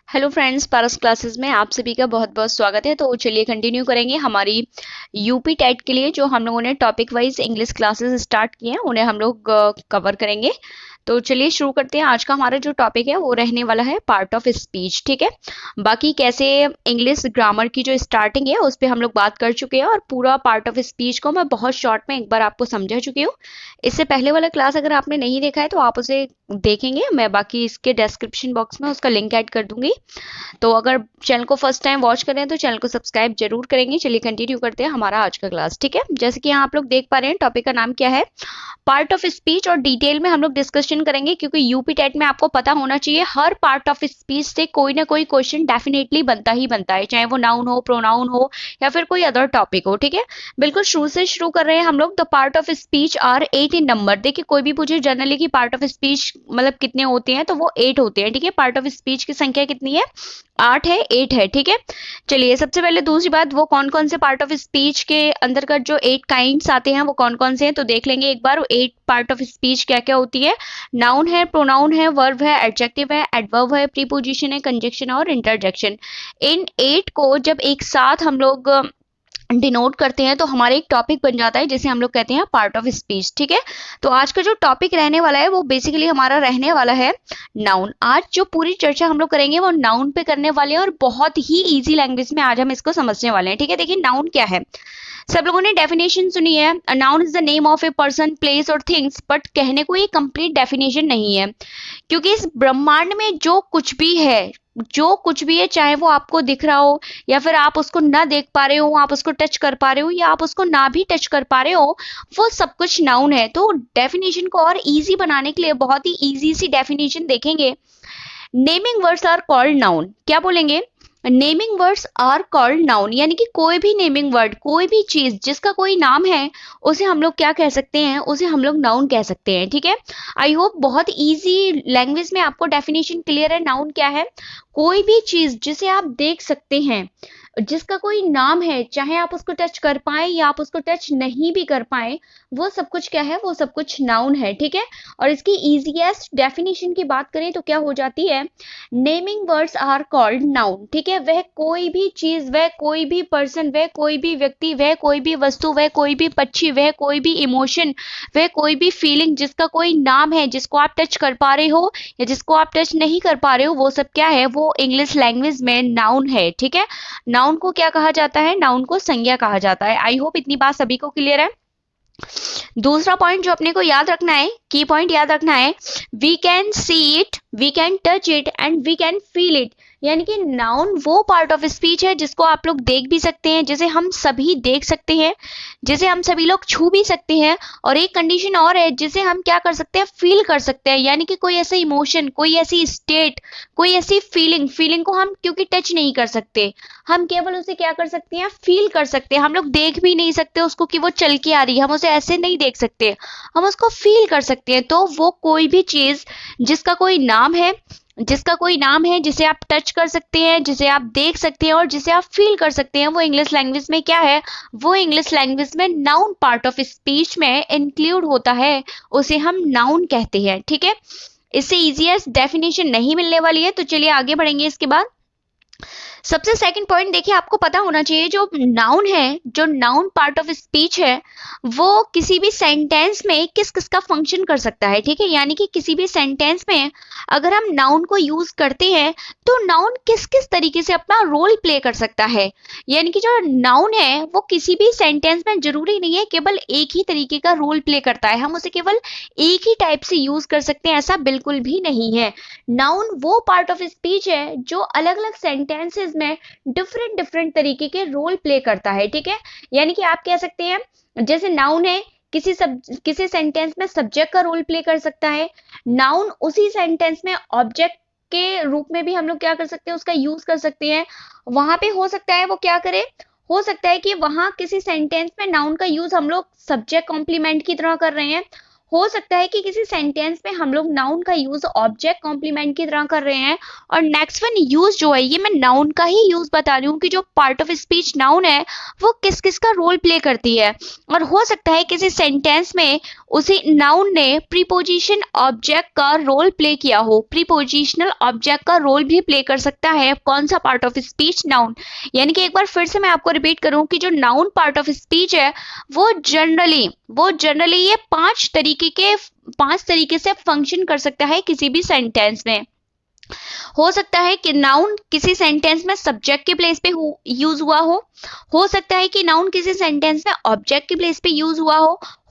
Hello friends, पारस classes में आप सभी का बहुत बहुत स्वागत है। तो चलिए कंटिन्यू करेंगे हमारी यूपी टेट के लिए जो हम लोगों ने topic wise English classes start किए हैं उन्हें हम लोग कवर करेंगे। तो चलिए शुरू करते हैं। आज का हमारा जो टॉपिक है वो रहने वाला है पार्ट ऑफ स्पीच। ठीक है, बाकी कैसे इंग्लिश ग्रामर की जो स्टार्टिंग है उस पर हम लोग बात कर चुके हैं और पूरा पार्ट ऑफ स्पीच को मैं बहुत शॉर्ट में एक बार आपको समझा चुकी हूँ। इससे पहले वाला क्लास अगर आपने नहीं देखा है तो आप उसे देखेंगे, मैं बाकी इसके डिस्क्रिप्शन बॉक्स में उसका लिंक ऐड कर दूंगी। तो अगर चैनल को फर्स्ट टाइम वॉच कर रहे हैं तो चैनल को सब्सक्राइब जरूर करेंगे। चलिए कंटिन्यू करते हैं हमारा आज का क्लास। ठीक है, जैसे कि यहाँ आप लोग देख पा रहे हैं टॉपिक का नाम क्या है, पार्ट ऑफ स्पीच, और डिटेल में हम लोग डिस्कशन करेंगे क्योंकि यूपी टेट में आपको पता होना चाहिए हर पार्ट ऑफ स्पीच से कोई ना कोई क्वेश्चन डेफिनेटली बनता ही बनता है, चाहे वो नाउन हो, प्रोनाउन हो या फिर कोई अदर टॉपिक हो। ठीक है, बिल्कुल शुरू से शुरू कर रहे हैं हम लोग। The part of speech are 8 in number. देखिए कोई भी पूछे जनरली कि पार्ट ऑफ स्पीच मतलब कितने होते हैं तो वो 8 होते हैं। ठीक है, पार्ट ऑफ स्पीच की संख्या कितनी है, 8 है, 8 है। ठीक है, चलिए सबसे पहले दूसरी बात, वो कौन कौन से पार्ट ऑफ स्पीच के अंतर्गत जो 8 काइंड्स आते हैं वो कौन कौन से हैं तो देख लेंगे एक बार। 8 पार्ट ऑफ स्पीच क्या क्या होती है, नाउन है, प्रोनाउन है, वर्ब है, एडजेक्टिव है, एडवर्ब है, प्रीपोजिशन है, कंजक्शन और इंटरजेक्शन। इन 8 को जब एक साथ हम लोग डिनोट करते हैं तो हमारे एक टॉपिक बन जाता है जिसे हम लोग कहते हैं पार्ट ऑफ स्पीच। ठीक है, तो आज का जो टॉपिक रहने वाला है वो बेसिकली हमारा रहने वाला है नाउन। आज जो पूरी चर्चा हम लोग करेंगे वो नाउन पे करने वाले हैं और बहुत ही इजी लैंग्वेज में आज हम इसको समझने वाले हैं। ठीक है, देखिए नाउन क्या है, सब लोगों ने डेफिनेशन सुनी है, noun is the name of a person, place और थिंग्स, बट कहने को ये कंप्लीट डेफिनेशन नहीं है क्योंकि इस ब्रह्मांड में जो कुछ भी है, जो कुछ भी है, चाहे वो आपको दिख रहा हो या फिर आप उसको ना देख पा रहे हो, आप उसको टच कर पा रहे हो या आप उसको ना भी टच कर पा रहे हो, वो सब कुछ नाउन है। तो डेफिनेशन को और इजी बनाने के लिए बहुत ही इजी सी डेफिनेशन देखेंगे। Naming words are called noun. क्या बोलेंगे, naming words are called noun, यानी कि कोई भी नेमिंग वर्ड, कोई भी चीज जिसका कोई नाम है उसे हम लोग क्या कह सकते हैं, उसे हम लोग नाउन कह सकते हैं। ठीक है, आई होप बहुत इजी लैंग्वेज में आपको डेफिनेशन क्लियर है। नाउन क्या है, कोई भी चीज जिसे आप देख सकते हैं, जिसका कोई नाम है, चाहे आप उसको टच कर पाए या आप उसको टच नहीं भी कर पाए, वो सब कुछ क्या है, वो सब कुछ नाउन है। ठीक है, और इसकी इजीएस्ट डेफिनेशन की बात करें तो क्या हो जाती है, naming words are called noun. ठीक है, वह कोई भी चीज, वह कोई भी पर्सन, वह कोई भी व्यक्ति, वह कोई भी वस्तु, वह कोई भी पक्षी, वह कोई भी इमोशन, वह कोई भी फीलिंग जिसका कोई नाम है, जिसको आप टच कर पा रहे हो या जिसको आप टच नहीं कर पा रहे हो, वो सब क्या है, वो इंग्लिश लैंग्वेज में नाउन है। ठीक है, नाउन को क्या कहा जाता है, नाउन को संज्ञा कहा जाता है। आई होप इतनी बात सभी को क्लियर है। दूसरा पॉइंट जो अपने को याद रखना है, की पॉइंट याद रखना है, we can see it, we can touch it and we can feel it. यानी कि नाउन वो पार्ट ऑफ स्पीच है जिसको आप लोग देख भी सकते हैं, जिसे हम सभी देख सकते हैं, जिसे हम सभी लोग छू भी सकते हैं, और एक कंडीशन और है जिसे हम क्या कर सकते हैं, फील कर सकते हैं। यानी कि कोई ऐसा इमोशन, कोई ऐसी स्टेट, कोई ऐसी फीलिंग को हम क्योंकि टच नहीं कर सकते, हम केवल उसे क्या कर सकते हैं, फील कर सकते हैं। हम लोग देख भी नहीं सकते उसको कि वो चल के आ रही है, हम उसे ऐसे नहीं देख सकते, हम उसको फील कर सकते हैं। तो वो कोई भी चीज जिसका कोई नाम है, जिसका कोई नाम है, जिसे आप टच कर सकते हैं, जिसे आप देख सकते हैं और जिसे आप फील कर सकते हैं, वो इंग्लिश लैंग्वेज में क्या है, वो इंग्लिश लैंग्वेज में नाउन पार्ट ऑफ स्पीच में इंक्लूड होता है, उसे हम नाउन कहते हैं। ठीक है, इससे इजीएस्ट डेफिनेशन नहीं मिलने वाली है, तो चलिए आगे बढ़ेंगे। इसके बाद सबसे सेकंड पॉइंट देखिए, आपको पता होना चाहिए जो नाउन है, जो नाउन पार्ट ऑफ स्पीच है, वो किसी भी सेंटेंस में किस किस का फंक्शन कर सकता है। ठीक है, यानी कि किसी भी सेंटेंस में अगर हम नाउन को यूज करते हैं तो नाउन किस किस तरीके से अपना रोल प्ले कर सकता है। यानी कि जो नाउन है वो किसी भी सेंटेंस में जरूरी नहीं है केवल एक ही तरीके का रोल प्ले करता है, हम उसे केवल एक ही टाइप से यूज कर सकते हैं, ऐसा बिल्कुल भी नहीं है। नाउन वो पार्ट ऑफ स्पीच है जो अलग अलग सेंटेंसेस में डिफरेंट डिफरेंट तरीके के रोल प्ले करता है। ठीक है, यानी कि आप कह सकते हैं जैसे नाउन है, किसी सेंटेंस में सब्जेक्ट का रोल प्ले कर सकता है, नाउन उसी सेंटेंस में ऑब्जेक्ट के रूप में भी हम लोग क्या कर सकते हैं, उसका यूज कर सकते हैं। वहां पे हो सकता है वो क्या करे, हो सकता है कि वहां किसी सेंटेंस में नाउन का यूज हम लोग सब्जेक्ट कॉम्प्लीमेंट की तरह कर रहे हैं, हो सकता है कि किसी सेंटेंस में हम लोग नाउन का यूज ऑब्जेक्ट कॉम्प्लीमेंट की तरह कर रहे हैं, और नेक्स्ट वन यूज जो है, ये मैं नाउन का ही यूज बता रही हूँ कि जो पार्ट ऑफ स्पीच नाउन है वो किस किस का रोल प्ले करती है। और हो सकता है किसी सेंटेंस में उसी नाउन ने प्रीपोजिशन ऑब्जेक्ट का रोल प्ले किया हो, प्रीपोजिशनल ऑब्जेक्ट का रोल भी प्ले कर सकता है कौन सा पार्ट ऑफ स्पीच, नाउन। यानी कि एक बार फिर से मैं आपको रिपीट करूं कि जो नाउन पार्ट ऑफ स्पीच है वो जनरली ये पांच तरीके से फंक्शन कर सकता है किसी भी सेंटेंस में। हो सकता है कि नाउन किसी सेंटेंस में सब्जेक्ट के प्लेस पे यूज हुआ हो सकता है कि नाउन किसी सेंटेंस में ऑब्जेक्ट के प्लेस पे यूज हुआ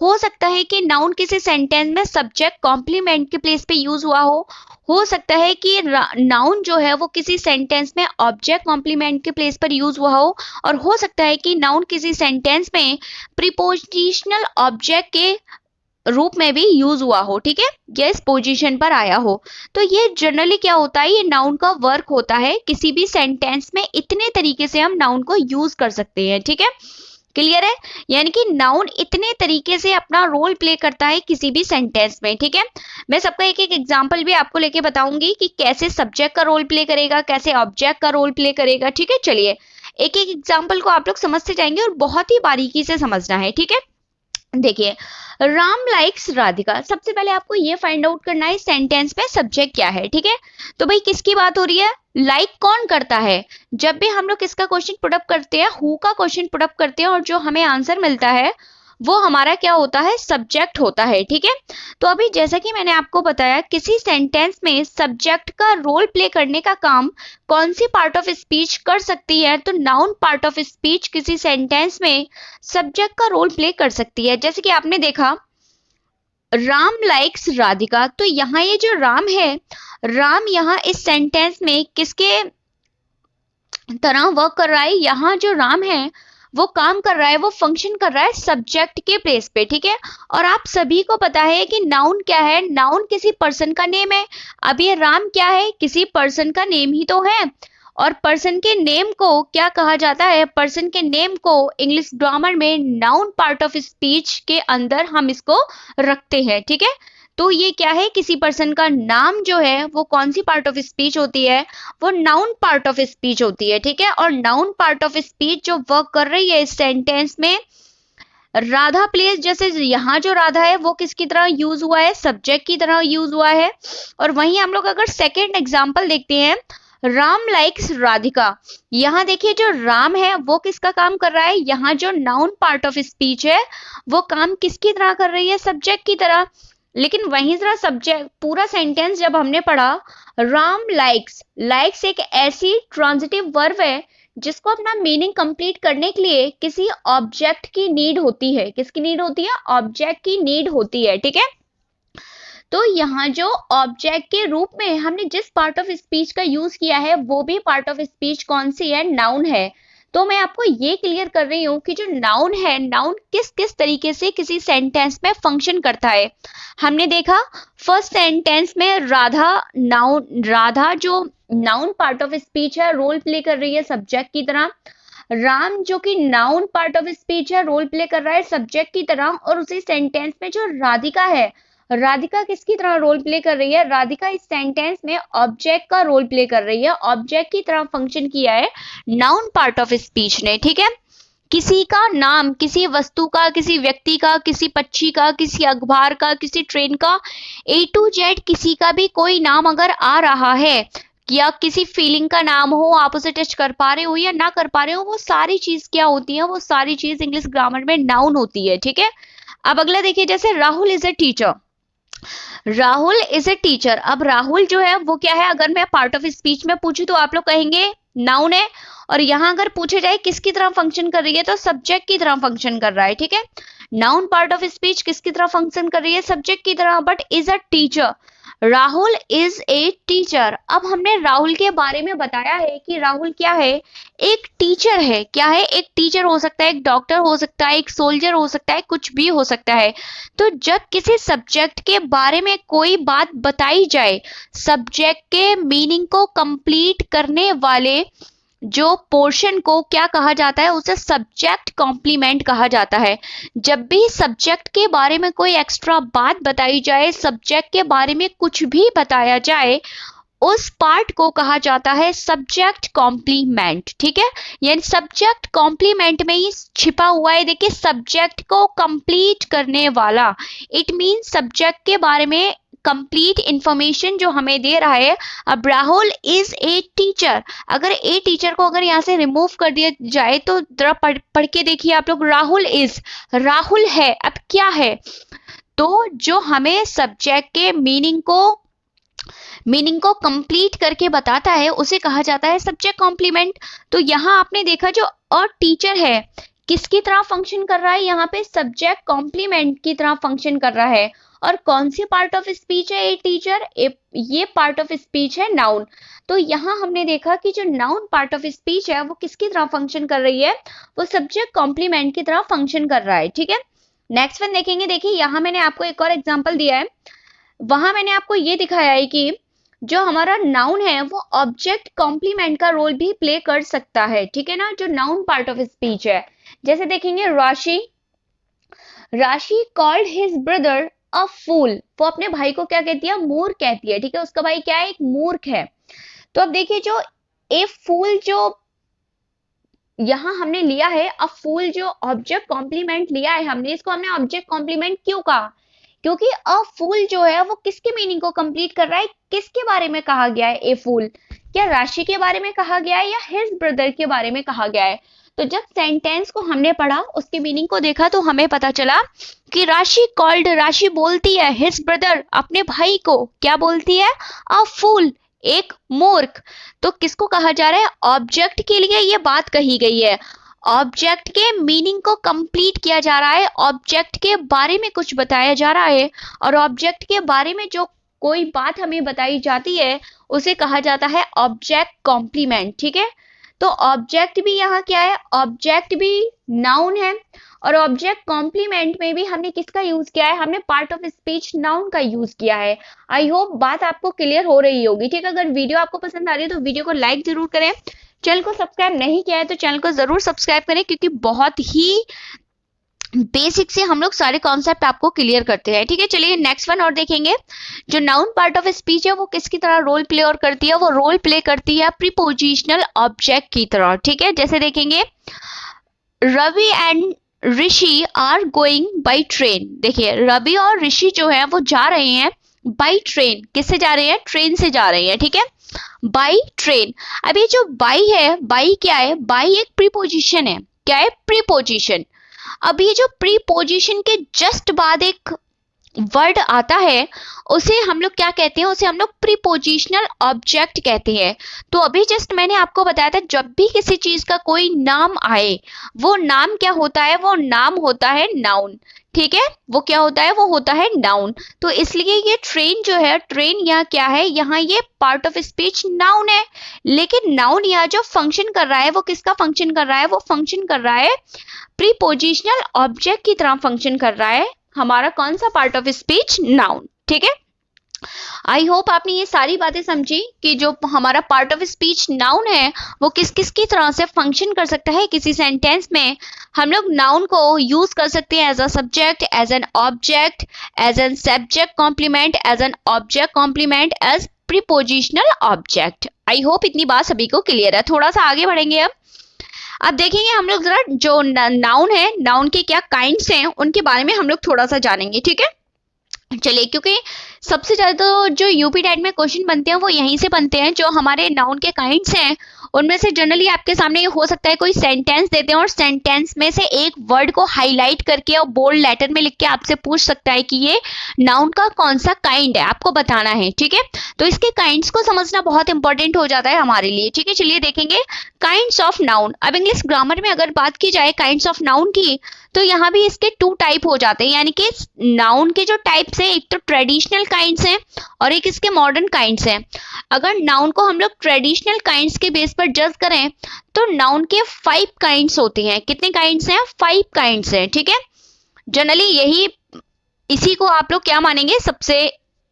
हो सकता है कि नाउन किसी सेंटेंस में सब्जेक्ट कॉम्प्लीमेंट के प्लेस पे यूज हुआ हो सकता है कि नाउन जो है वो किसी सेंटेंस में ऑब्जेक्ट कॉम्प्लीमेंट के प्लेस पर यूज हुआ और हो सकता है कि नाउन किसी सेंटेंस में प्रीपोजिशनल ऑब्जेक्ट के रूप में भी यूज हुआ हो, ठीक है, या इस पोजीशन पर आया हो। तो ये जनरली क्या होता है, ये नाउन का वर्क होता है। किसी भी सेंटेंस में इतने तरीके से हम नाउन को यूज कर सकते हैं, ठीक है, क्लियर है। यानी कि नाउन इतने तरीके से अपना रोल प्ले करता है किसी भी सेंटेंस में, ठीक है। मैं सबका एक एक एग्जांपल भी आपको लेके बताऊंगी कि कैसे सब्जेक्ट का रोल प्ले करेगा, कैसे ऑब्जेक्ट का रोल प्ले करेगा, ठीक है। चलिए एक एक एग्जांपल को आप लोग समझते जाएंगे और बहुत ही बारीकी से समझना है, ठीक है। देखिए, राम लाइक्स राधिका। सबसे पहले आपको ये फाइंड आउट करना है सेंटेंस में सब्जेक्ट क्या है, ठीक है। तो भाई किसकी बात हो रही है, लाइक कौन करता है। जब भी हम लोग किसका क्वेश्चन पुट अप करते हैं, हु का क्वेश्चन पुट अप करते हैं और जो हमें आंसर मिलता है वो हमारा क्या होता है, सब्जेक्ट होता है, ठीक है। तो अभी जैसा कि मैंने आपको बताया, किसी सेंटेंस में सब्जेक्ट का रोल प्ले करने का काम कौन सी पार्ट ऑफ स्पीच कर सकती है, तो नाउन पार्ट ऑफ स्पीच किसी सेंटेंस में सब्जेक्ट का रोल प्ले कर सकती है। जैसे कि आपने देखा राम लाइक्स राधिका, तो यहाँ ये जो राम है, राम यहाँ इस सेंटेंस में किसके तरह वर्क कर रहा है, यहाँ जो राम है वो काम कर रहा है, वो फंक्शन कर रहा है सब्जेक्ट के प्लेस पे, ठीक है। और आप सभी को पता है कि नाउन क्या है, नाउन किसी पर्सन का नेम है। अब ये राम क्या है, किसी पर्सन का नेम ही तो है। और पर्सन के नेम को क्या कहा जाता है, पर्सन के नेम को इंग्लिश ग्रामर में नाउन पार्ट ऑफ स्पीच के अंदर हम इसको रखते हैं, ठीक है। तो ये क्या है, किसी पर्सन का नाम जो है वो कौन सी पार्ट ऑफ स्पीच होती है, वो नाउन पार्ट ऑफ स्पीच होती है, ठीक है। और नाउन पार्ट ऑफ स्पीच जो वर्क कर रही है इस सेंटेंस में, राधा प्लेस, जैसे यहाँ जो राधा है वो किसकी तरह यूज हुआ है, सब्जेक्ट की तरह यूज हुआ है। और वहीं हम लोग अगर सेकेंड एग्जाम्पल देखते हैं, राम लाइक्स राधिका, यहाँ देखिए जो राम है वो किसका काम कर रहा है, यहाँ जो नाउन पार्ट ऑफ स्पीच है वो काम किसकी तरह कर रही है, सब्जेक्ट की तरह। लेकिन वहीं जरा सब्जेक्ट पूरा सेंटेंस जब हमने पढ़ा, राम लाइक्स, लाइक्स एक ऐसी ट्रांजिटिव वर्ब है जिसको अपना मीनिंग कंप्लीट करने के लिए किसी ऑब्जेक्ट की नीड होती है। किसकी नीड होती है, ऑब्जेक्ट की नीड होती है, ठीक है। तो यहाँ जो ऑब्जेक्ट के रूप में हमने जिस पार्ट ऑफ स्पीच का यूज किया है वो भी पार्ट ऑफ स्पीच कौन सी है, नाउन है। तो मैं आपको ये क्लियर कर रही हूँ कि जो नाउन है, नाउन किस किस तरीके से किसी सेंटेंस में फंक्शन करता है। हमने देखा फर्स्ट सेंटेंस में राधा जो नाउन पार्ट ऑफ स्पीच है रोल प्ले कर रही है सब्जेक्ट की तरह। राम जो कि नाउन पार्ट ऑफ स्पीच है रोल प्ले कर रहा है सब्जेक्ट की तरह। और उसी सेंटेंस में जो राधिका है, राधिका किसकी तरह रोल प्ले कर रही है, राधिका इस सेंटेंस में ऑब्जेक्ट का रोल प्ले कर रही है, ऑब्जेक्ट की तरह फंक्शन किया है नाउन पार्ट ऑफ स्पीच ने, ठीक है। किसी का नाम, किसी वस्तु का, किसी व्यक्ति का, किसी पक्षी का, किसी अखबार का, किसी ट्रेन का, A to Z किसी का भी कोई नाम अगर आ रहा है, या किसी फीलिंग का नाम हो, आप उसे टच कर पा रहे हो या ना कर पा रहे हो, वो सारी चीज क्या होती है, वो सारी चीज इंग्लिश ग्रामर में नाउन होती है, ठीक है। अब अगला देखिए, जैसे Rahul is a teacher, Rahul is a teacher. अब राहुल जो है वो क्या है, अगर मैं पार्ट ऑफ स्पीच में पूछूं तो आप लोग कहेंगे नाउन है। और यहां अगर पूछे जाए किसकी तरह फंक्शन कर रही है, तो सब्जेक्ट की तरह फंक्शन कर रहा है, ठीक है। नाउन पार्ट ऑफ स्पीच किसकी तरह फंक्शन कर रही है, सब्जेक्ट की तरह। But is a teacher, Rahul is a teacher. अब हमने राहुल के बारे में बताया है कि राहुल क्या है, एक टीचर है। क्या है, एक टीचर हो सकता है, एक डॉक्टर हो सकता है, एक सोल्जर हो सकता है, कुछ भी हो सकता है। तो जब किसी सब्जेक्ट के बारे में कोई बात बताई जाए, सब्जेक्ट के मीनिंग को कंप्लीट करने वाले जो पोर्शन को क्या कहा जाता है, उसे सब्जेक्ट कॉम्प्लीमेंट कहा जाता है। जब भी सब्जेक्ट के बारे में कोई एक्स्ट्रा बात बताई जाए, सब्जेक्ट के बारे में कुछ भी बताया जाए, उस पार्ट को कहा जाता है सब्जेक्ट कॉम्प्लीमेंट। ठीक है, यानी सब्जेक्ट कॉम्प्लीमेंट में ही छिपा हुआ है, देखिए, सब्जेक्ट को कंप्लीट करने वाला। इट मीन सब्जेक्ट के बारे में कंप्लीट इंफॉर्मेशन जो हमें दे रहा है। अब राहुल इज ए टीचर, अगर ए टीचर को अगर यहाँ से रिमूव कर दिया जाए तो जरा पढ़ के देखिए आप लोग, राहुल इज, राहुल है, अब क्या है, तो जो हमें सब्जेक्ट के मीनिंग को कंप्लीट करके बताता है उसे कहा जाता है सब्जेक्ट कॉम्प्लीमेंट। तो यहाँ आपने देखा जो अ टीचर है किसकी तरह फंक्शन कर रहा है, यहाँ पे सब्जेक्ट कॉम्प्लीमेंट की तरह फंक्शन कर रहा है। और कौन सी पार्ट ऑफ स्पीच है ए टीचर, ये पार्ट ऑफ स्पीच है नाउन। तो यहाँ हमने देखा कि जो नाउन पार्ट ऑफ स्पीच है वो किसकी तरह फंक्शन कर रही है, वो सब्जेक्ट कॉम्प्लीमेंट की तरह फंक्शन कर रहा है। ठीक है, नेक्स्ट वन देखेंगे। देखिए यहाँ मैंने आपको एक और एग्जाम्पल दिया है, वहां मैंने आपको ये दिखाया है कि जो हमारा नाउन है वो ऑब्जेक्ट कॉम्प्लीमेंट का रोल भी प्ले कर सकता है। ठीक है ना, जो नाउन पार्ट ऑफ स्पीच है। जैसे देखेंगे राशि, राशि कॉल्ड हिज ब्रदर अ फूल, वो अपने भाई को क्या कहती है, मूर्ख कहती है। ठीक है, उसका भाई क्या है, एक मूर्ख है। तो अब देखिए जो ए फूल जो यहाँ हमने लिया है, अ फूल जो ऑब्जेक्ट कॉम्प्लीमेंट लिया है हमने, इसको हमने ऑब्जेक्ट कॉम्प्लीमेंट क्यों कहा, क्योंकि अ फूल जो है वो किसके मीनिंग को कंप्लीट कर रहा है, किसके बारे में कहा गया है ए फूल, क्या राशि के बारे में कहा गया है या हिज ब्रदर के बारे में कहा गया है। तो जब सेंटेंस को हमने पढ़ा, उसके मीनिंग को देखा, तो हमें पता चला कि राशि कॉल्ड, राशि बोलती है हिज ब्रदर, अपने भाई को क्या बोलती है, अ फूल, एक मूर्ख। तो किसको कहा जा रहा है, ऑब्जेक्ट के लिए ये बात कही गई है, ऑब्जेक्ट के मीनिंग को कंप्लीट किया जा रहा है, ऑब्जेक्ट के बारे में कुछ बताया जा रहा है, और ऑब्जेक्ट के बारे में जो कोई बात हमें बताई जाती है उसे कहा जाता है ऑब्जेक्ट कॉम्प्लीमेंट। ठीक है, तो ऑब्जेक्ट भी यहाँ क्या है, ऑब्जेक्ट भी नाउन है, और ऑब्जेक्ट कॉम्प्लीमेंट में भी हमने किसका यूज किया है, हमने पार्ट ऑफ स्पीच नाउन का यूज किया है। आई होप बात आपको क्लियर हो रही होगी। ठीक है, अगर वीडियो आपको पसंद आ रही है तो वीडियो को लाइक जरूर करें, चैनल को सब्सक्राइब नहीं किया है तो चैनल को जरूर सब्सक्राइब करें, क्योंकि बहुत ही बेसिक से हम लोग सारे कॉन्सेप्ट आपको क्लियर करते हैं। ठीक है, चलिए नेक्स्ट वन और देखेंगे। जो नाउन पार्ट ऑफ स्पीच है वो किसकी तरह रोल प्ले और करती है, वो रोल प्ले करती है प्रीपोजिशनल ऑब्जेक्ट की तरह। ठीक है, जैसे देखेंगे Ravi and Rishi are going by train, देखिए रवि और ऋषि जो है वो जा रहे हैं बाई ट्रेन, किससे जा रहे हैं, ट्रेन से जा रहे हैं। ठीक है, बाई ट्रेन। अब ये जो बाई है, बाई क्या है, बाई एक प्रीपोजिशन है, क्या है, प्रीपोजिशन। अब ये जो प्रीपोजिशन के जस्ट बाद एक वर्ड आता है उसे हम लोग क्या कहते हैं, उसे हम लोग प्रीपोजिशनल ऑब्जेक्ट कहते हैं। तो अभी जस्ट मैंने आपको बताया था, जब भी किसी चीज का कोई नाम आए, वो नाम क्या होता है, वो नाम होता है नाउन। ठीक है, वो क्या होता है, वो होता है नाउन। तो इसलिए ये ट्रेन जो है, ट्रेन यहाँ क्या है, यहाँ ये पार्ट ऑफ स्पीच नाउन है, लेकिन नाउन यहाँ जो फंक्शन कर रहा है वो किसका फंक्शन कर रहा है, वो फंक्शन कर रहा है प्रीपोजिशनल ऑब्जेक्ट की तरह फंक्शन कर रहा है हमारा कौन सा पार्ट ऑफ स्पीच, नाउन। ठीक है, आई होप आपने ये सारी बातें समझी कि जो हमारा पार्ट ऑफ स्पीच नाउन है वो किस किस की तरह से फंक्शन कर सकता है किसी सेंटेंस में। हम लोग नाउन को यूज कर सकते हैं as a subject, as an object, as an subject complement, as an object complement, as prepositional object. I hope इतनी बात सभी को क्लियर है। थोड़ा सा आगे बढ़ेंगे। अब देखेंगे हम लोग जरा जो नाउन है, नाउन के क्या काइंड्स हैं उनके बारे में हम लोग थोड़ा सा जानेंगे। ठीक है, चलिए, क्योंकि सबसे ज्यादा तो जो यूपी टेट में क्वेश्चन बनते हैं वो यहीं से बनते हैं। जो हमारे नाउन के काइंड्स हैं उनमें से जनरली आपके सामने ये हो सकता है कोई सेंटेंस देते हैं और सेंटेंस में से एक वर्ड को हाईलाइट करके और बोल्ड लेटर में लिख के आपसे पूछ सकता है कि ये नाउन का कौन सा काइंड है, आपको बताना है। ठीक है, तो इसके काइंड्स को समझना बहुत इंपॉर्टेंट हो जाता है हमारे लिए। ठीक है, चलिए देखेंगे काइंड्स ऑफ नाउन। अब इंग्लिश ग्रामर में अगर बात की जाए काइंड्स ऑफ नाउन की, तो यहाँ भी इसके टू टाइप हो जाते हैं, यानी कि नाउन के जो टाइप्स हैं, एक तो ट्रेडिशनल काइंड्स हैं और एक इसके मॉडर्न काइंड्स हैं। अगर नाउन को हम लोग ट्रेडिशनल काइंड्स के बेस पर जज करें तो नाउन के 5 काइंड्स होते हैं। कितने काइंड्स हैं, 5 काइंड्स हैं। ठीक है, जनरली यही, इसी को आप लोग क्या मानेंगे, सबसे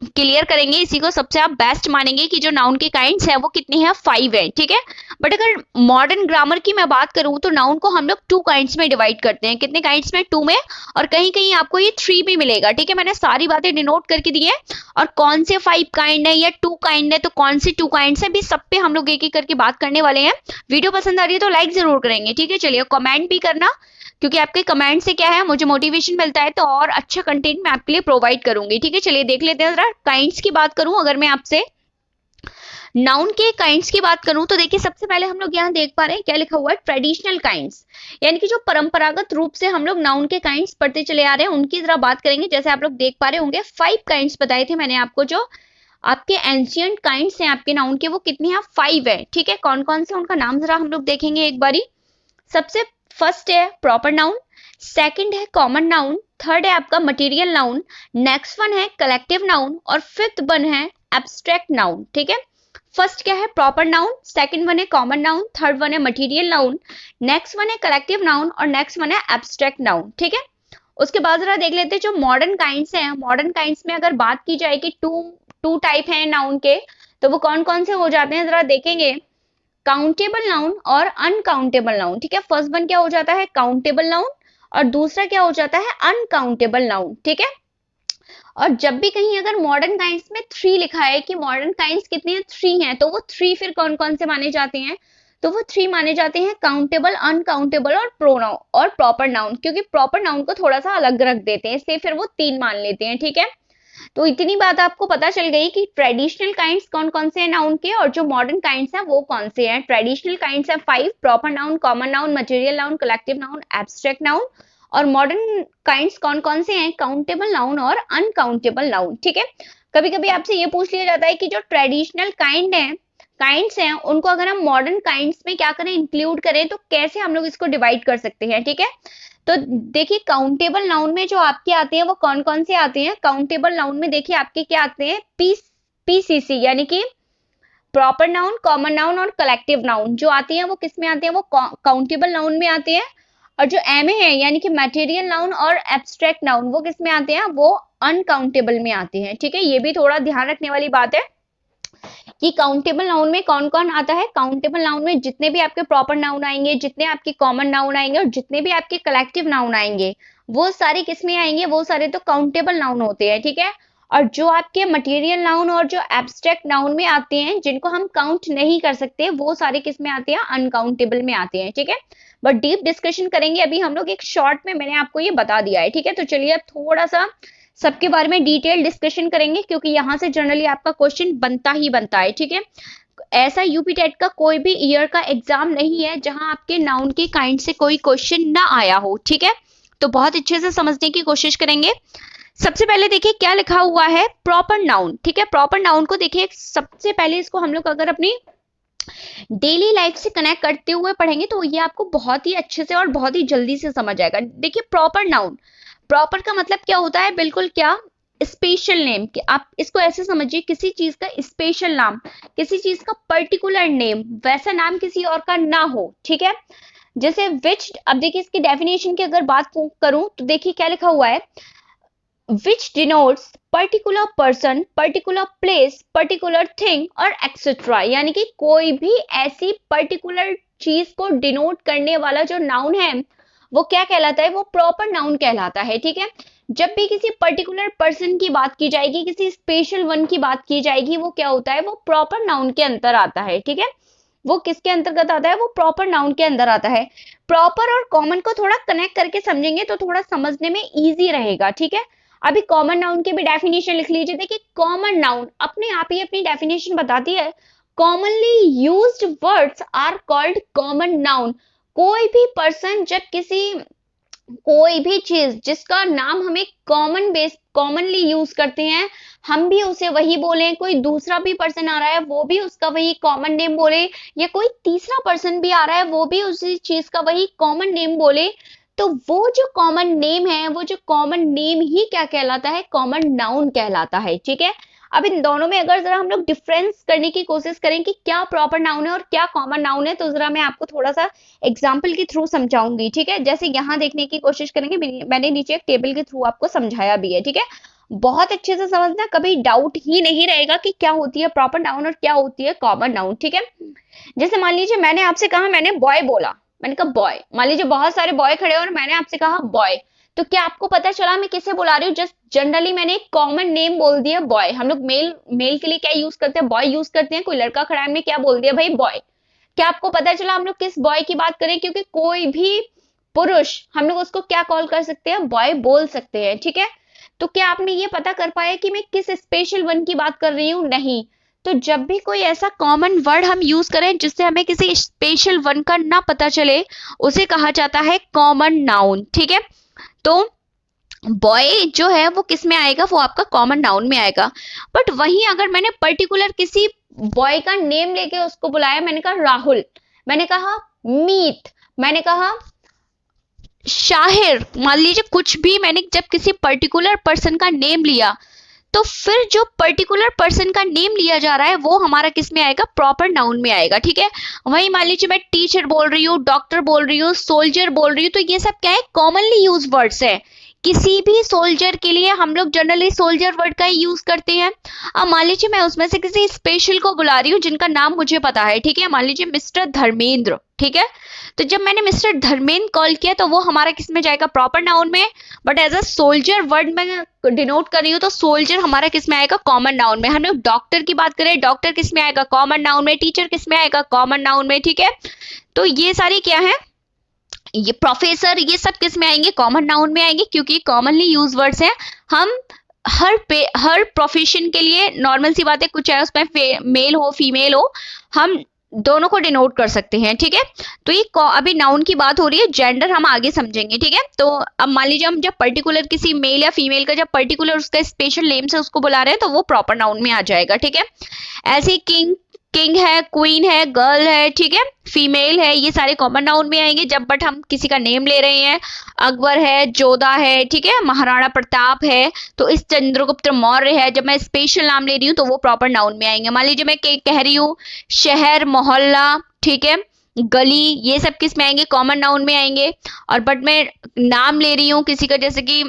क्लियर करेंगे, इसी को सबसे आप बेस्ट मानेंगे कि जो नाउन के काइंड्स है वो कितने हैं, 5 है, ठीक है। बट अगर मॉडर्न ग्रामर की मैं बात करूं तो नाउन को हम लोग 2 काइंड्स में डिवाइड करते हैं। कितने काइंड्स में, 2 में, और कहीं कहीं आपको ये 3 भी मिलेगा, ठीक है। मैंने सारी बातें डिनोट करके दी है, और कौन से 5 काइंड है या 2 काइंड है, तो कौन से 2 काइंड्स है भी सब पे हम लोग एक एक करके बात करने वाले हैं। वीडियो पसंद आ रही है तो लाइक जरूर करेंगे, ठीक है। चलिए, कमेंट भी करना, क्योंकि आपके कमेंट से क्या है, मुझे मोटिवेशन मिलता है, तो और अच्छा कंटेंट मैं आपके लिए प्रोवाइड करूंगी, ठीक है। चलिए देख लेते हैं जरा काइंड्स की बात करूं, अगर मैं आपसे नाउन के काइंड्स की बात करूं तो देखिए सबसे पहले हम लोग यहाँ देख पा रहे हैं क्या लिखा हुआ है, ट्रेडिशनल काइंड्स, यानी कि जो परंपरागत रूप से हम लोग नाउन के काइंड्स पढ़ते चले आ रहे हैं उनकी जरा बात करेंगे। जैसे आप लोग देख पा रहे होंगे 5 काइंड्स बताए थे मैंने आपको, जो आपके एंशियंट काइंड्स हैं आपके नाउन के, वो कितने हैं, 5 है, ठीक है। कौन कौन से उनका नाम जरा हम लोग देखेंगे एक बारी। सबसे फर्स्ट है प्रॉपर नाउन, सेकंड है कॉमन नाउन, थर्ड है आपका मटेरियल नाउन, नेक्स्ट वन है कलेक्टिव नाउन, और फिफ्थ वन है एब्स्ट्रैक्ट नाउन, ठीक है। फर्स्ट क्या है, प्रॉपर नाउन, सेकंड वन है कॉमन नाउन, थर्ड वन है मटेरियल नाउन, नेक्स्ट वन है कलेक्टिव नाउन, और नेक्स्ट वन है एब्स्ट्रैक्ट नाउन, ठीक है। उसके बाद जरा देख लेते हैं जो मॉडर्न काइंड्स हैं। मॉडर्न काइंड्स में अगर बात की जाए कि टू टाइप हैं नाउन के, तो वो कौन कौन से हो जाते हैं जरा देखेंगे। काउंटेबल नाउन और अनकाउंटेबल नाउन, ठीक है। फर्स्ट वन क्या हो जाता है, काउंटेबल नाउन, और दूसरा क्या हो जाता है, अनकाउंटेबल नाउन, ठीक है। और जब भी कहीं अगर मॉडर्न काइंड्स में 3 लिखा है कि मॉडर्न काइंड्स कितने हैं, 3 हैं, तो वो 3 फिर कौन कौन से माने जाते हैं, तो वो 3 माने जाते हैं, काउंटेबल, अनकाउंटेबल और प्रोनाउन और प्रॉपर नाउन, क्योंकि प्रॉपर नाउन को थोड़ा सा अलग रख देते हैं, इसलिए फिर वो 3 मान लेते हैं, ठीक है। तो इतनी बात आपको पता चल गई कि ट्रेडिशनल काइंड्स कौन कौन से हैं नाउन के, और जो मॉडर्न काइंड्स हैं वो कौन से हैं। ट्रेडिशनल काइंड्स हैं 5, proper noun, common noun, material noun, collective noun, abstract noun, और मॉडर्न काइंड्स कौन कौन से हैं, काउंटेबल नाउन और अनकाउंटेबल नाउन, ठीक है। कभी कभी आपसे ये पूछ लिया जाता है कि जो ट्रेडिशनल काइंड्स हैं उनको अगर हम मॉडर्न काइंड्स में क्या करें, इंक्लूड करें, तो कैसे हम लोग इसको डिवाइड कर सकते हैं, ठीक है। तो देखिए काउंटेबल नाउन में जो आपके आते हैं वो कौन कौन से आते हैं। काउंटेबल नाउन में देखिए आपके क्या आते हैं, पीसीसी, यानी कि प्रॉपर नाउन, कॉमन नाउन और कलेक्टिव नाउन जो आती हैं वो किस में आते हैं, वो काउंटेबल नाउन में आते हैं। और जो एमए है यानी कि मटेरियल नाउन और एब्स्ट्रैक्ट नाउन, वो किस में आते हैं, वो अनकाउंटेबल में आते हैं, ठीक है। ये भी थोड़ा ध्यान रखने वाली बात है कि काउंटेबल नाउन में कौन कौन आता है। काउंटेबल नाउन में जितने भी आपके प्रॉपर नाउन आएंगे, जितने आपके कॉमन नाउन आएंगे, और जितने भी आपके कलेक्टिव नाउन आएंगे, वो सारे किस में आएंगे, वो सारे तो काउंटेबल नाउन होते हैं, ठीक है। और जो आपके मटेरियल नाउन और जो एब्स्ट्रैक्ट नाउन में आते हैं, जिनको हम काउंट नहीं कर सकते, वो सारे किस में आते हैं, अनकाउंटेबल में आते हैं, ठीक है। बट डीप डिस्कशन करेंगे अभी हम लोग, एक शॉर्ट में मैंने आपको ये बता दिया है, ठीक है। तो चलिए अब थोड़ा सा सबके बारे में डिटेल डिस्कशन करेंगे, क्योंकि यहाँ से जनरली आपका क्वेश्चन बनता ही बनता है, ठीक है। ऐसा यूपी टेट का कोई भी ईयर का एग्जाम नहीं है जहां आपके नाउन के काइंड से कोई क्वेश्चन ना आया हो, ठीक है। तो बहुत अच्छे से समझने की कोशिश करेंगे। सबसे पहले देखिए क्या लिखा हुआ है, प्रॉपर नाउन, ठीक है। प्रॉपर नाउन को देखिए सबसे पहले इसको हम लोग अगर अपनी डेली लाइफ से कनेक्ट करते हुए पढ़ेंगे तो ये आपको बहुत ही अच्छे से और बहुत ही जल्दी से समझ आएगा। देखिए प्रॉपर नाउन, प्रॉपर का मतलब क्या होता है, बिल्कुल क्या, स्पेशल नेम। आप इसको ऐसे समझिए, किसी चीज का स्पेशल नाम, किसी चीज का पर्टिकुलर नेम, वैसा नाम किसी और का ना हो, ठीक है। जैसे विच, अब देखिए इसकी डेफिनेशन की अगर बात करूं तो देखिए क्या लिखा हुआ है, which denotes particular person, particular place, particular thing और etc, यानी कि कोई भी ऐसी पर्टिकुलर चीज को डिनोट करने वाला जो नाउन है वो क्या कहलाता है, वो प्रॉपर नाउन कहलाता है, ठीक है। जब भी किसी पर्टिकुलर पर्सन की बात की जाएगी, किसी स्पेशल वन की बात की जाएगी, वो क्या होता है, वो प्रॉपर नाउन के अंदर आता है, ठीक है। वो किसके अंतर्गत आता है, वो प्रॉपर नाउन के अंदर आता है। प्रॉपर और कॉमन को थोड़ा कनेक्ट करके समझेंगे तो थोड़ा समझने में इजी रहेगा, ठीक है। अभी कॉमन नाउन की भी डेफिनेशन लिख लीजिए। देखिए कॉमन नाउन अपने आप ही अपनी डेफिनेशन बताती है, commonly used words are called common noun. कोई भी पर्सन जब किसी, कोई भी चीज जिसका नाम हमें कॉमनली यूज करते हैं, हम भी उसे वही बोले, कोई दूसरा भी पर्सन आ रहा है वो भी उसका वही कॉमन नेम बोले, या कोई तीसरा पर्सन भी आ रहा है वो भी उसी चीज का वही कॉमन नेम बोले, तो वो जो कॉमन नेम है, वो जो कॉमन नेम ही क्या कहलाता है, कॉमन नाउन कहलाता है, ठीक है। अब इन दोनों में अगर जरा हम लोग डिफरेंस करने की कोशिश करें कि क्या प्रॉपर नाउन है और क्या कॉमन नाउन है, तो जरा मैं आपको थोड़ा सा एग्जाम्पल के थ्रू समझाऊंगी, ठीक है। जैसे यहाँ देखने की कोशिश करेंगे, मैंने नीचे एक टेबल के थ्रू आपको समझाया भी है, ठीक है। बहुत अच्छे से समझना, कभी डाउट ही नहीं रहेगा कि क्या होती है प्रॉपर नाउन और क्या होती है कॉमन नाउन, ठीक है। जैसे मान लीजिए मैंने आपसे कहा, मैंने बॉय बोला, मैंने कहा बॉय, मान लीजिए बहुत सारे बॉय खड़े हैं और मैंने आपसे कहा बॉय, तो क्या आपको पता चला मैं किसे बुला रही हूँ? जस्ट जनरली मैंने एक कॉमन नेम बोल दिया बॉय। हम लोग मेल मेल के लिए क्या यूज करते हैं? बॉय यूज करते हैं। कोई लड़का खड़ा है, हमने क्या बोल दिया भाई? बॉय। क्या आपको पता चला हम लोग किस बॉय की बात करें? क्योंकि कोई भी पुरुष हम लोग उसको क्या कॉल कर सकते हैं? बॉय बोल सकते हैं, ठीक है। तो क्या आपने ये पता कर पाया कि मैं किस स्पेशल वन की बात कर रही हूँ? नहीं। तो जब भी कोई ऐसा कॉमन वर्ड हम यूज करें जिससे हमें किसी स्पेशल वन का ना पता चले, उसे कहा जाता है कॉमन नाउन, ठीक है। तो बॉय जो है वो किस में आएगा? वो आपका कॉमन नाउन में आएगा। बट वहीं अगर मैंने पर्टिकुलर किसी बॉय का नेम लेके उसको बुलाया, मैंने कहा राहुल, मैंने कहा मीत, मैंने कहा शाहिर, मान लीजिए कुछ भी, मैंने जब किसी पर्टिकुलर पर्सन का नेम लिया, तो फिर जो पर्टिकुलर पर्सन का नेम लिया जा रहा है वो हमारा किस में आएगा? प्रॉपर नाउन में आएगा, ठीक है। वहीं मान लीजिए मैं टीचर बोल रही हूँ, डॉक्टर बोल रही हूँ, सोल्जर बोल रही हूँ, तो ये सब क्या है? कॉमनली यूज वर्ड्स है। किसी भी सोल्जर के लिए हम लोग जनरली सोल्जर वर्ड का ही यूज करते हैं। अब मान लीजिए मैं उसमें से किसी स्पेशल को बुला रही हूँ जिनका नाम मुझे पता है, ठीक है। मान लीजिए मिस्टर धर्मेंद्र, ठीक है। तो जब मैंने मिस्टर धर्मेंद्र कॉल किया तो वो हमारा किस में जाएगा? प्रॉपर नाउन में। But as a soldier word में डिनोट कर रही हूँ तो सोल्जर हमारा किस में आएगा? कॉमन नाउन में। हम लोग डॉक्टर की बात करें, डॉक्टर किस में आएगा? कॉमन नाउन में। टीचर किस में आएगा? कॉमन नाउन में, ठीक है। तो ये सारी क्या है? ये प्रोफेसर, ये सब किस में आएंगे? कॉमन नाउन में आएंगे, क्योंकि कॉमनली यूज वर्ड्स हैं। हम हर प्रोफेशन के लिए नॉर्मल सी बात है, कुछ है उसमें मेल हो फीमेल हो, हम दोनों को डिनोट कर सकते हैं, ठीक है। तो ये अभी नाउन की बात हो रही है, जेंडर हम आगे समझेंगे, ठीक है। तो अब मान लीजिए हम जब पर्टिकुलर किसी मेल या फीमेल का जब पर्टिकुलर उसका स्पेशल नेम से उसको बुला रहे हैं तो वो प्रॉपर नाउन में आ जाएगा, ठीक है। ऐसे ही किंग, किंग है, क्वीन है, गर्ल है, ठीक है, फीमेल है, ये सारे कॉमन नाउन में आएंगे जब बट हम किसी का नेम ले रहे हैं। अकबर है, जोधा है, ठीक है, महाराणा प्रताप है, तो इस चंद्रगुप्त मौर्य है, जब मैं स्पेशल नाम ले रही हूँ तो वो प्रॉपर नाउन में आएंगे। मान लीजिए मैं कह रही हूँ शहर, मोहल्ला, ठीक है, गली, ये सब किस में आएंगे? कॉमन नाउन में आएंगे। और बट मैं नाम ले रही हूँ किसी का, जैसे कि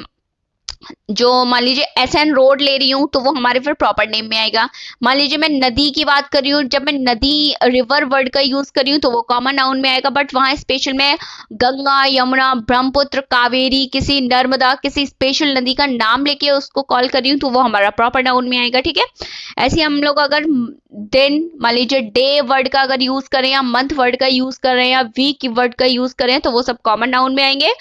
जो मान लीजिए एसएन रोड ले रही हूँ तो वो हमारे फिर प्रॉपर नेम में आएगा। मान लीजिए मैं नदी की बात कर रही हूँ, जब मैं नदी रिवर वर्ड का यूज कर रही हूँ तो वो कॉमन नाउन में आएगा। बट वहां स्पेशल में गंगा, यमुना, ब्रह्मपुत्र, कावेरी, किसी नर्मदा, किसी स्पेशल नदी का नाम लेके उसको कॉल कर रही हूँ तो वो हमारा प्रॉपर नाउन में आएगा, ठीक है। ऐसे हम लोग अगर दिन, मान लीजिए डे वर्ड का अगर यूज करें या मंथ वर्ड का यूज कर रहे हैं या वीक वर्ड का यूज करें तो वो सब कॉमन नाउन में आएंगे।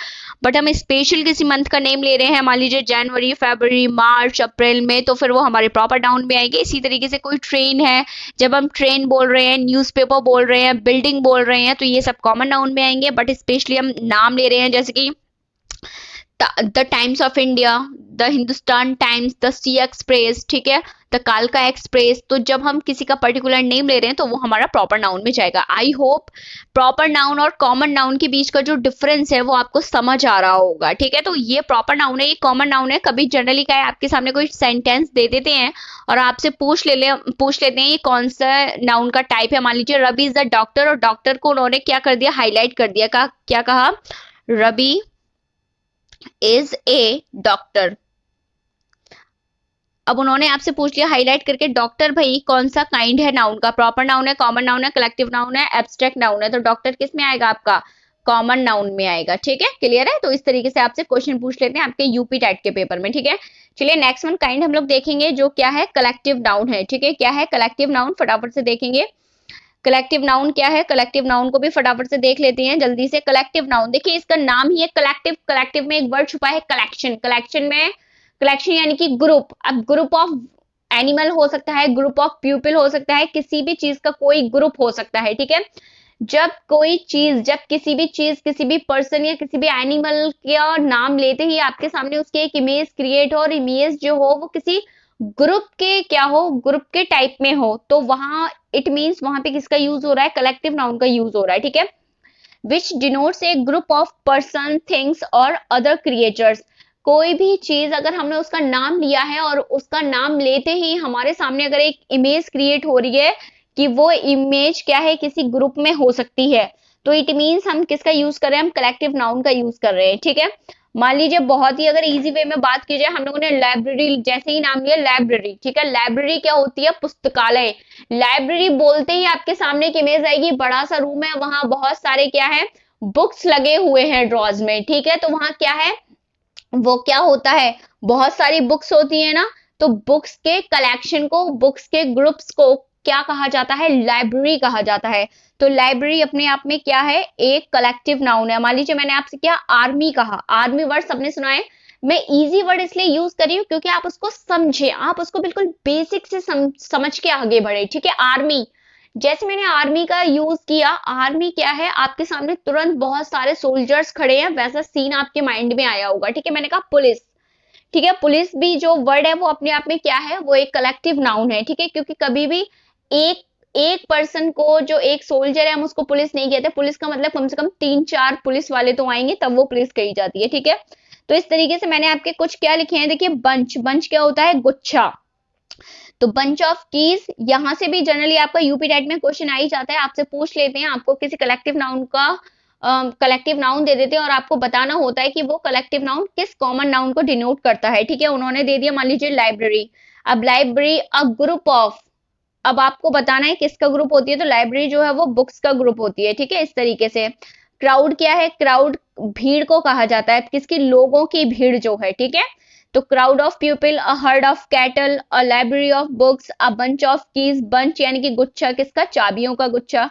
बट हम स्पेशल किसी मंथ का नेम ले रहे हैं, मान लीजिए जनवरी, फरवरी, मार्च, अप्रैल में, तो फिर वो हमारे प्रॉपर नाउन में आएंगे। इसी तरीके से कोई ट्रेन है, जब हम ट्रेन बोल रहे हैं, न्यूज़पेपर बोल रहे हैं, बिल्डिंग बोल रहे हैं, तो ये सब कॉमन नाउन में आएंगे। बट स्पेशली हम नाम ले रहे हैं जैसे कि the Times of India, the Hindustan Times, the C Express, ठीक है, द कालका एक्सप्रेस, तो जब हम किसी का पर्टिकुलर नेम ले रहे हैं तो वो हमारा प्रॉपर नाउन में जाएगा। आई होप प्रॉपर नाउन और कॉमन नाउन के बीच का जो डिफरेंस है वो आपको समझ आ रहा होगा, ठीक है। तो ये प्रॉपर नाउन है, ये कॉमन नाउन है। कभी जनरली क्या है, आपके सामने कोई सेंटेंस दे देते हैं और आपसे पूछ लेते हैं ये कौन सा नाउन का टाइप है। मान लीजिए रवि इज द डॉक्टर, और डॉक्टर को उन्होंने क्या कर दिया? हाईलाइट कर दिया। क्या कहा? Ravi is a doctor. अब उन्होंने आपसे पूछ लिया हाईलाइट करके, डॉक्टर भाई कौन सा काइंड है नाउन का? प्रॉपर नाउन है, कॉमन नाउन है, कलेक्टिव नाउन है, एब्स्ट्रैक्ट नाउन है। तो डॉक्टर किस में आएगा? आपका कॉमन नाउन में आएगा, ठीक है। क्लियर है? तो इस तरीके से आपसे क्वेश्चन पूछ लेते हैं आपके यूपी टेट के पेपर में, ठीक है। चलिए नेक्स्ट वन काइंड हम लोग देखेंगे जो क्या है? कलेक्टिव नाउन है, ठीक है। क्या है कलेक्टिव नाउन? फटाफट से देखेंगे कलेक्टिव नाउन क्या है। कलेक्टिव नाउन को भी फटाफट से देख लेते हैं जल्दी से। कलेक्टिव नाउन देखिए, इसका नाम ही है कलेक्टिव। कलेक्टिव में एक वर्ड छुपा है कलेक्शन। कलेक्शन में कलेक्शन यानी कि ग्रुप। अब ग्रुप ऑफ एनिमल हो सकता है, ग्रुप ऑफ पीपल हो सकता है, किसी भी चीज का कोई ग्रुप हो सकता है, ठीक है। जब किसी भी चीज, किसी भी पर्सन या किसी भी एनिमल का नाम लेते ही आपके सामने उसकी एक इमेज क्रिएट हो और इमेज जो हो वो किसी ग्रुप के क्या हो, ग्रुप के टाइप में हो, तो वहां इट मीन्स वहां पे किसका यूज हो रहा है? कलेक्टिव नाउन का यूज हो रहा है, ठीक है। Which denotes A group of person, things और अदर क्रिएचर्स। कोई भी चीज अगर हमने उसका नाम लिया है और उसका नाम लेते ही हमारे सामने अगर एक इमेज क्रिएट हो रही है कि वो इमेज क्या है, किसी ग्रुप में हो सकती है, तो इट मीन्स हम किसका यूज कर रहे हैं? हम कलेक्टिव नाउन का यूज कर रहे हैं, ठीक है। मान लीजिए बहुत ही अगर इजी वे में बात की जाए, हम लोगों ने लाइब्रेरी जैसे ही नाम लिया, लाइब्रेरी, ठीक है। लाइब्रेरी क्या होती है? पुस्तकालय। लाइब्रेरी बोलते ही आपके सामने एक इमेज आएगी, बड़ा सा रूम है, वहां बहुत सारे क्या है, बुक्स लगे हुए हैं ड्रॉज में, ठीक है। तो वहां क्या है, वो क्या होता है, बहुत सारी बुक्स होती है ना, तो बुक्स के कलेक्शन को, बुक्स के ग्रुप्स को क्या कहा जाता है? लाइब्रेरी कहा जाता है। तो लाइब्रेरी अपने आप में क्या है? एक कलेक्टिव नाउन है। मान लीजिए मैंने आपसे क्या आर्मी कहा, आर्मी वर्ड सबने सुना है। मैं इजी वर्ड इसलिए यूज कर रही हूँ क्योंकि आप उसको समझे, आप उसको बिल्कुल बेसिक से समझ के आगे बढ़े, ठीक है। आर्मी, जैसे मैंने आर्मी का यूज किया, आर्मी क्या है, आपके सामने तुरंत बहुत सारे सोल्जर्स खड़े हैं, वैसा सीन आपके माइंड में आया होगा, ठीक है। मैंने कहा पुलिस, ठीक है। पुलिस भी जो वर्ड है वो अपने आप में क्या है, वो एक कलेक्टिव नाउन है, ठीक है। क्योंकि कभी भी एक एक पर्सन को, जो एक सोल्जर है, हम उसको पुलिस नहीं कहते। पुलिस का मतलब कम से कम 3-4 पुलिस वाले तो आएंगे तब वो पुलिस कही जाती है, ठीक है। तो इस तरीके से मैंने आपके कुछ क्या लिखे हैं, देखिए बंच, बंच क्या होता है? गुच्छा। तो बंच ऑफ कीज, यहां से भी जनरली आपका यूपी टेट में क्वेश्चन आ ही जाता है, आपसे पूछ लेते हैं, आपको किसी कलेक्टिव नाउन का कलेक्टिव नाउन दे देते हैं और आपको बताना होता है कि वो कलेक्टिव नाउन किस कॉमन नाउन को डिनोट करता है, ठीक है। उन्होंने दे दिया, मान लीजिए लाइब्रेरी। अब लाइब्रेरी अ ग्रुप ऑफ, अब आपको बताना है किसका ग्रुप होती है, तो लाइब्रेरी जो है वो बुक्स का ग्रुप होती है, ठीक है। इस तरीके से क्राउड क्या है? क्राउड भीड़ को कहा जाता है, किसकी? लोगों की भीड़ जो है, ठीक है। तो crowd of people, a herd of cattle, a library of books, a bunch of keys, bunch यानी कि गुच्छा, किसका? चाबियों का गुच्छा।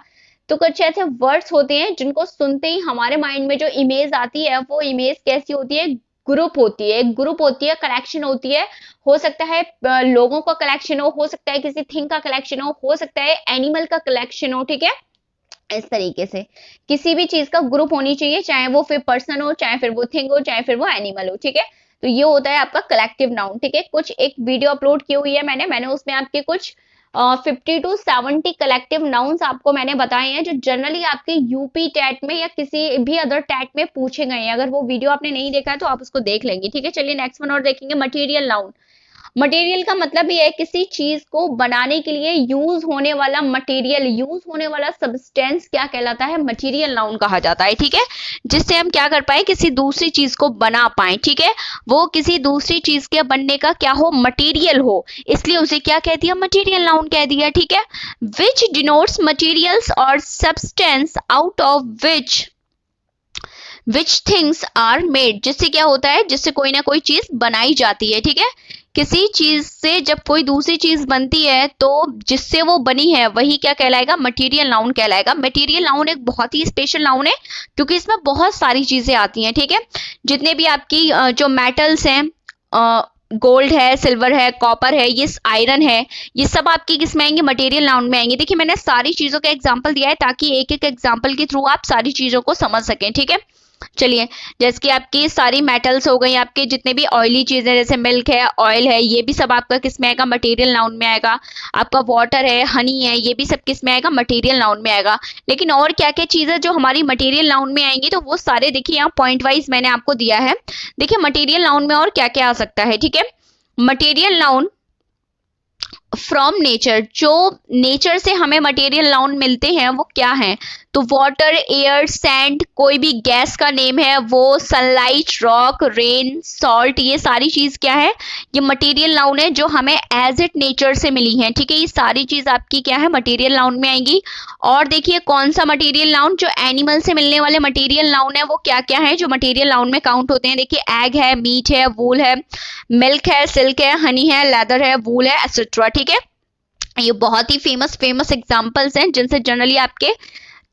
तो कुछ ऐसे वर्ड्स होते हैं जिनको सुनते ही हमारे माइंड में जो इमेज आती है, वो इमेज कैसी होती है? ग्रुप होती है, ग्रुप होती है, कलेक्शन होती है। हो सकता है लोगों का कलेक्शन हो सकता है किसी थिंग का कलेक्शन हो सकता है एनिमल का कलेक्शन हो, ठीक है। इस तरीके से किसी भी चीज का ग्रुप होनी चाहिए, चाहे वो फिर पर्सन हो, चाहे फिर वो थिंग हो, चाहे फिर वो एनिमल हो, ठीक है। तो ये होता है आपका कलेक्टिव नाउन, ठीक है। कुछ एक वीडियो अपलोड की हुई है मैंने उसमें आपके कुछ 50 to 70 कलेक्टिव नाउन्स आपको मैंने बताए हैं, जो जनरली आपके यूपी टैट में या किसी भी अदर टैट में पूछे गए हैं। अगर वो वीडियो आपने नहीं देखा है तो आप उसको देख लेंगे, ठीक है। चलिए नेक्स्ट वन और देखेंगे, मटेरियल नाउन। मटेरियल का मतलब ये है किसी चीज को बनाने के लिए यूज होने वाला मटेरियल, यूज होने वाला सब्सटेंस क्या कहलाता है? मटेरियल नाउन कहा जाता है, ठीक है। जिससे हम क्या कर पाए? किसी दूसरी चीज को बना पाए, ठीक है। वो किसी दूसरी चीज के बनने का क्या हो? मटेरियल हो, इसलिए उसे क्या कह दिया? मटेरियल नाउन कह दिया, ठीक है। विच डिनोट्स मटेरियल्स और substance out of which things are made, जिससे क्या होता है? जिससे कोई ना कोई चीज बनाई जाती है, ठीक है। किसी चीज से जब कोई दूसरी चीज बनती है तो जिससे वो बनी है वही क्या कहलाएगा? मटेरियल नाउन कहलाएगा। मटेरियल नाउन एक बहुत ही स्पेशल नाउन है क्योंकि इसमें बहुत सारी चीजें आती हैं, ठीक है। जितने भी आपकी जो मेटल्स हैं, गोल्ड है, सिल्वर है, कॉपर है, ये आयरन है, ये सब आपकी किस में आएंगे? मटेरियल नाउन में आएंगे। देखिए मैंने सारी चीजों का एग्जांपल दिया है ताकि एक एक एग्जांपल के थ्रू आप सारी चीजों को समझ सकें, ठीक है। चलिए, जैसे कि आपकी सारी मेटल्स हो गई, आपके जितने भी ऑयली चीजें जैसे मिल्क है, ऑयल है, ये भी सब आपका किस में आएगा? मटेरियल नाउन में आएगा। आपका वाटर है, हनी है, ये भी सब किस में आएगा? मटेरियल नाउन में आएगा। लेकिन और क्या क्या चीजें जो हमारी मटेरियल नाउन में आएंगी, तो वो सारे देखिए यहाँ पॉइंट वाइज मैंने आपको दिया है। देखिए मटेरियल नाउन में और क्या क्या आ सकता है, ठीक है। मटेरियल नाउन फ्रॉम नेचर, जो नेचर से हमें मटेरियल नाउन मिलते हैं वो क्या है? तो वाटर, एयर, सैंड, कोई भी गैस का नेम है वो, सनलाइट, रॉक, रेन, सॉल्ट, ये सारी चीज क्या है? ये मटेरियल नाउन है जो हमें एज इट नेचर से मिली है, ठीक है। ये सारी चीज आपकी क्या है? मटेरियल नाउन में आएंगी। और देखिए कौन सा मटेरियल नाउन? जो एनिमल से मिलने वाले मटेरियल नाउन है वो क्या क्या है जो मटेरियल नाउन में काउंट होते हैं? देखिए एग है, मीट है, वूल है, मिल्क है, सिल्क है, हनी है, लेदर है, वूल है, एक्सेट्रा, ठीक है। ये बहुत ही फेमस एग्जांपल्स हैं जिनसे जनरली आपके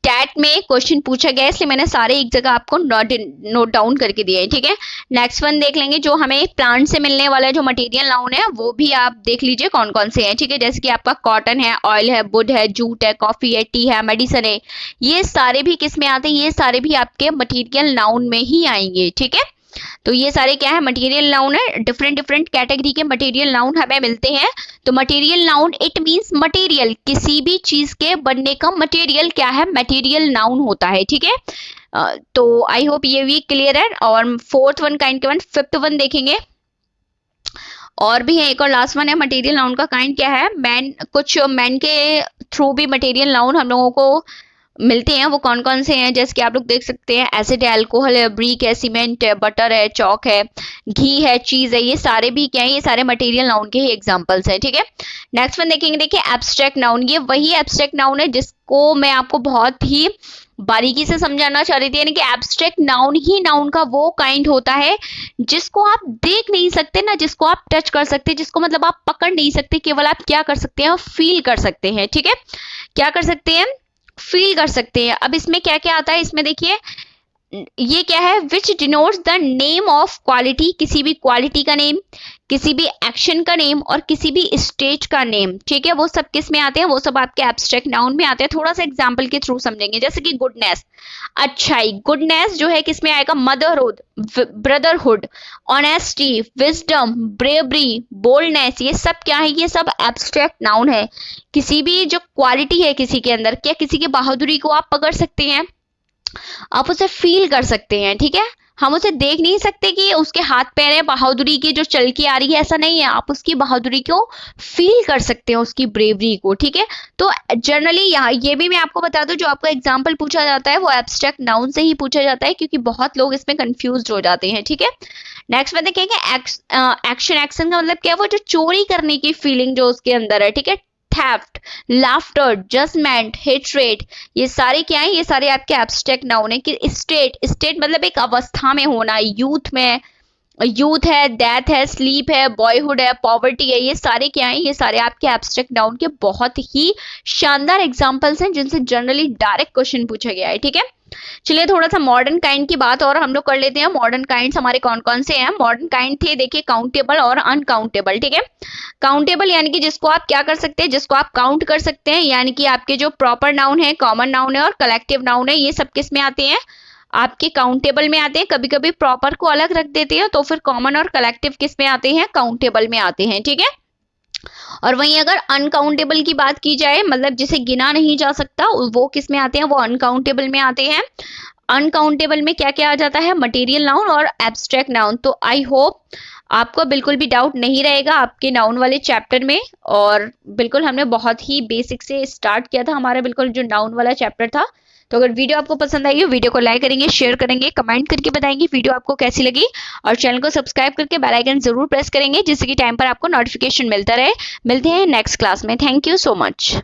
टैट में क्वेश्चन पूछा गया है, इसलिए मैंने सारे एक जगह आपको नोट डाउन करके दिए हैं, ठीक है। नेक्स्ट वन देख लेंगे, जो हमें प्लांट से मिलने वाला जो मटेरियल नाउन है वो भी आप देख लीजिए कौन कौन से हैं, ठीक है। जैसे कि आपका कॉटन है, ऑयल है, वुड है, जूट है, कॉफी है, टी है, मेडिसिन है, ये सारे भी किस में आते हैं? ये सारे भी आपके मटेरियल नाउन में ही आएंगे, ठीक है। तो ये सारे क्या है? मटेरियल नाउन है। डिफरेंट डिफरेंट कैटेगरी के मटेरियल नाउन हमें मिलते हैं। तो material noun it means material, किसी भी चीज के बनने का मटेरियल क्या है? मटेरियल नाउन होता है, ठीक है। तो आई होप ये भी क्लियर है। और फोर्थ वन काइंड के बाद फिफ्थ वन देखेंगे, और भी है, एक और लास्ट वन है। मटेरियल नाउन का काइंड क्या है? मैन, कुछ मैन के थ्रू भी मटेरियल नाउन हम लोगों को मिलते हैं वो कौन कौन से हैं, जैसे कि आप लोग देख सकते हैं एसिड है, अल्कोहल है, ब्रिक है, सीमेंट है, बटर है, चौक है, घी है, चीज है, ये सारे भी क्या है, ये सारे मटेरियल नाउन के ही एग्जांपल्स हैं। ठीक है, नेक्स्ट वन देखेंगे, देखिए एब्स्ट्रैक्ट नाउन, ये वही एब्स्ट्रैक्ट नाउन है जिसको मैं आपको बहुत ही बारीकी से समझाना चाह रही थी, यानी कि एब्स्ट्रैक्ट नाउन ही नाउन का वो काइंड होता है जिसको आप देख नहीं सकते ना, जिसको आप टच कर सकते, जिसको मतलब आप पकड़ नहीं सकते, केवल आप क्या कर सकते हैं, फील कर सकते हैं। ठीक है, क्या कर सकते हैं, फील कर सकते हैं। अब इसमें क्या क्या आता है, इसमें देखिए ये क्या है, which denotes the name of quality, किसी भी क्वालिटी का नेम, किसी भी एक्शन का नेम और किसी भी स्टेट का नेम। ठीक है, वो सब किस में आते हैं, वो सब आपके एब्स्ट्रैक्ट नाउन में आते हैं। थोड़ा सा एग्जांपल के थ्रू समझेंगे, जैसे कि गुडनेस, अच्छाई, गुडनेस जो है किस में आएगा, motherhood, brotherhood, honesty, wisdom, bravery, boldness, ये सब क्या है, ये सब एब्स्ट्रैक्ट नाउन है। किसी भी जो क्वालिटी है किसी के अंदर, क्या किसी की बहादुरी को आप पकड़ सकते हैं, आप उसे फील कर सकते हैं। ठीक है, हम उसे देख नहीं सकते कि उसके हाथ पैर है, बहादुरी की जो चल के आ रही है, ऐसा नहीं है, आप उसकी बहादुरी को फील कर सकते हैं, उसकी ब्रेवरी को। ठीक है, तो जनरली यहाँ ये भी मैं आपको बता दूं, जो आपको एग्जांपल पूछा जाता है वो एब्स्ट्रैक्ट नाउन से ही पूछा जाता है, क्योंकि बहुत लोग इसमें कंफ्यूज हो जाते हैं। ठीक है, नेक्स्ट में देखेंगे एक्शन, एक्शन का मतलब क्या है, वो जो चोरी करने की फीलिंग जो उसके अंदर है। ठीक है, थेफ्ट, लाफ्टर, जजमेंट, हेट्रेड, ये सारे क्या है, ये सारे आपके एब्स्ट्रैक्ट नाउन है। कि स्टेट, स्टेट मतलब एक अवस्था में होना, यूथ में, यूथ है, डेथ है, स्लीप है, बॉयहुड है, पॉवर्टी है, ये सारे क्या है, ये सारे आपके एब्स्ट्रैक्ट नाउन के बहुत ही शानदार एग्जांपल्स हैं जिनसे जनरली डायरेक्ट क्वेश्चन पूछा गया है। ठीक है, चलिए थोड़ा सा मॉडर्न काइंड की बात और हम लोग कर लेते हैं। मॉडर्न काइंड्स हमारे कौन कौन से हैं, मॉडर्न काइंड थे देखिए काउंटेबल और अनकाउंटेबल। ठीक है, काउंटेबल यानी कि जिसको आप क्या कर सकते हैं, जिसको आप काउंट कर सकते हैं, यानी कि आपके जो प्रॉपर नाउन है, कॉमन नाउन है और कलेक्टिव नाउन है, ये सब किस में आते हैं, आपके काउंटेबल में आते हैं। कभी कभी प्रॉपर को अलग रख देते हैं, तो फिर कॉमन और कलेक्टिव किस में आते हैं, काउंटेबल में आते हैं। ठीक है, और वहीं अगर अनकाउंटेबल की बात की जाए, मतलब जिसे गिना नहीं जा सकता, वो किस में आते हैं, वो अनकाउंटेबल में आते हैं। अनकाउंटेबल में क्या क्या आ जाता है, मटेरियल नाउन और एब्स्ट्रैक्ट नाउन। तो आई होप आपको बिल्कुल भी डाउट नहीं रहेगा आपके नाउन वाले चैप्टर में, और बिल्कुल हमने बहुत ही बेसिक से स्टार्ट किया था, हमारा बिल्कुल जो नाउन वाला चैप्टर था। तो अगर वीडियो आपको पसंद आई हो, वीडियो को लाइक करेंगे, शेयर करेंगे, कमेंट करके बताएंगे वीडियो आपको कैसी लगी, और चैनल को सब्सक्राइब करके बेल आइकन जरूर प्रेस करेंगे, जिससे कि टाइम पर आपको नोटिफिकेशन मिलता रहे। मिलते हैं नेक्स्ट क्लास में, थैंक यू सो मच।